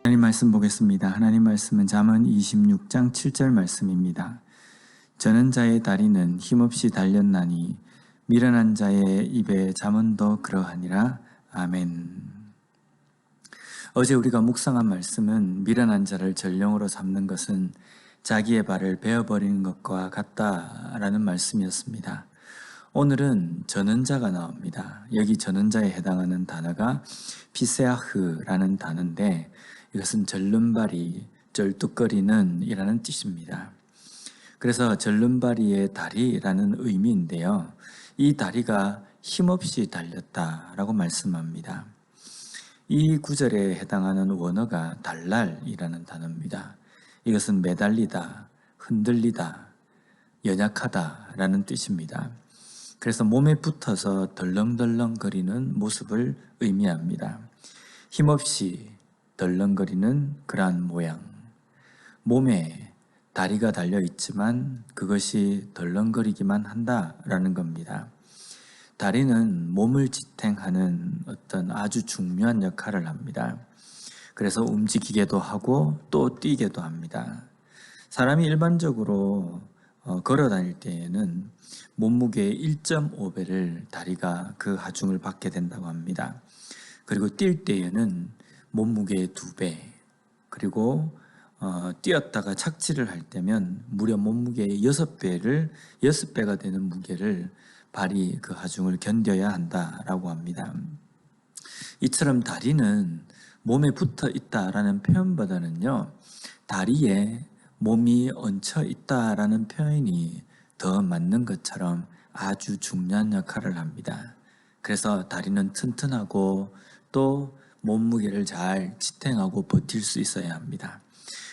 하나님 말씀 보겠습니다. 하나님 말씀은 잠언 26장 7절 말씀입니다. 저는 자의 다리는 힘없이 달렸나니 미련한 자의 입에 잠언도 그러하니라. 아멘. 어제 우리가 묵상한 말씀은 미련한 자를 전령으로 삼는 것은 자기의 발을 베어버리는 것과 같다라는 말씀이었습니다. 오늘은 전언자가 나옵니다. 여기 전언자에 해당하는 단어가 피세아흐라는 단어인데 이것은 절름발이, 쩔뚝거리는 이라는 뜻입니다. 그래서 절름발이의 다리라는 의미인데요. 이 다리가 힘없이 달렸다라고 말씀합니다. 이 구절에 해당하는 원어가 달랄이라는 단어입니다. 이것은 매달리다, 흔들리다, 연약하다라는 뜻입니다. 그래서 몸에 붙어서 덜렁덜렁거리는 모습을 의미합니다. 힘없이 덜렁거리는 그러한 모양. 몸에 다리가 달려 있지만 그것이 덜렁거리기만 한다라는 겁니다. 다리는 몸을 지탱하는 어떤 아주 중요한 역할을 합니다. 그래서 움직이기도 하고 또 뛰기도 합니다. 사람이 일반적으로 걸어 다닐 때에는 몸무게의 1.5배를 다리가 그 하중을 받게 된다고 합니다. 그리고 뛸 때에는 몸무게의 2배, 그리고 뛰었다가 착지를 할 때면 무려 몸무게의 6배가 되는 무게를 발이 그 하중을 견뎌야 한다라고 합니다. 이처럼 다리는 몸에 붙어 있다라는 표현보다는요, 다리에 몸이 얹혀 있다라는 표현이 더 맞는 것처럼 아주 중요한 역할을 합니다. 그래서 다리는 튼튼하고 또 몸무게를 잘 지탱하고 버틸 수 있어야 합니다.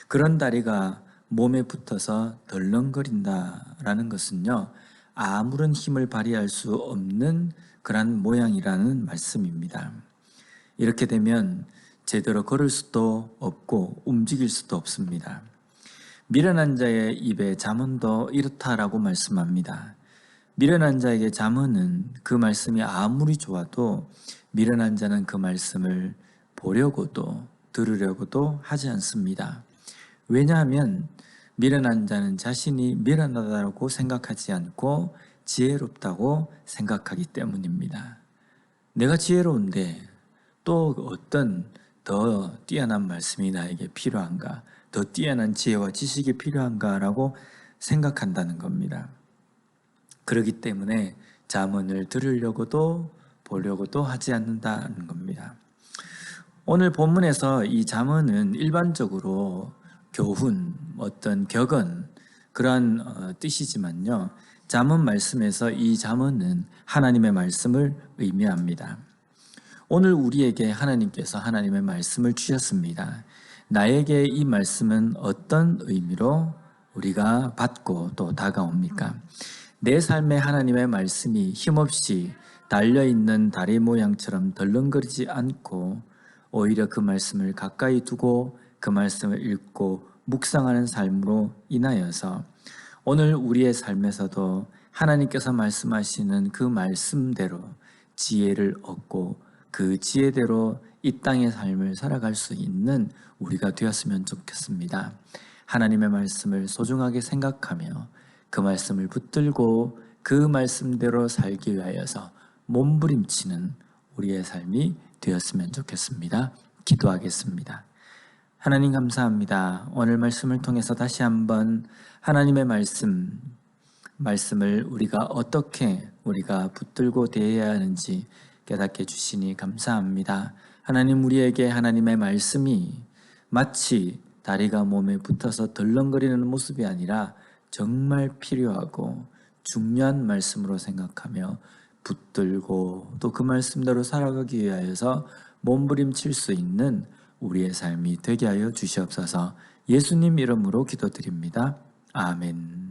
그런 다리가 몸에 붙어서 덜렁거린다라는 것은요, 아무런 힘을 발휘할 수 없는 그런 모양이라는 말씀입니다. 이렇게 되면 제대로 걸을 수도 없고 움직일 수도 없습니다. 미련한 자의 입에 잠언도 이렇다라고 말씀합니다. 미련한 자에게 잠언은 그 말씀이 아무리 좋아도 미련한 자는 그 말씀을 보려고도 들으려고도 하지 않습니다. 왜냐하면 미련한 자는 자신이 미련하다고 생각하지 않고 지혜롭다고 생각하기 때문입니다. 내가 지혜로운데 또 어떤 더 뛰어난 말씀이 나에게 필요한가, 더 뛰어난 지혜와 지식이 필요한가라고 생각한다는 겁니다. 그렇기 때문에 잠언을 들으려고도 보려고도 하지 않는다는 겁니다. 오늘 본문에서 이 잠언은 일반적으로 교훈, 어떤 격언 그런 뜻이지만요, 잠언 말씀에서 이 잠언은 하나님의 말씀을 의미합니다. 오늘 우리에게 하나님께서 하나님의 말씀을 주셨습니다. 나에게 이 말씀은 어떤 의미로 우리가 받고 또 다가옵니까? 내 삶에 하나님의 말씀이 힘없이 달려있는 다리 모양처럼 덜렁거리지 않고 오히려 그 말씀을 가까이 두고 그 말씀을 읽고 묵상하는 삶으로 인하여서 오늘 우리의 삶에서도 하나님께서 말씀하시는 그 말씀대로 지혜를 얻고 그 지혜대로 이 땅의 삶을 살아갈 수 있는 우리가 되었으면 좋겠습니다. 하나님의 말씀을 소중하게 생각하며 그 말씀을 붙들고 그 말씀대로 살기 위하여서 몸부림치는 우리의 삶이 되었으면 좋겠습니다. 기도하겠습니다. 하나님 감사합니다. 오늘 말씀을 통해서 다시 한번 하나님의 말씀을 우리가 어떻게 우리가 붙들고 대해야 하는지 깨닫게 주시니 감사합니다. 하나님, 우리에게 하나님의 말씀이 마치 다리가 몸에 붙어서 덜렁거리는 모습이 아니라 정말 필요하고 중요한 말씀으로 생각하며 붙들고 또 그 말씀대로 살아가기 위하여서 몸부림칠 수 있는 우리의 삶이 되게 하여 주시옵소서. 예수님 이름으로 기도드립니다. 아멘.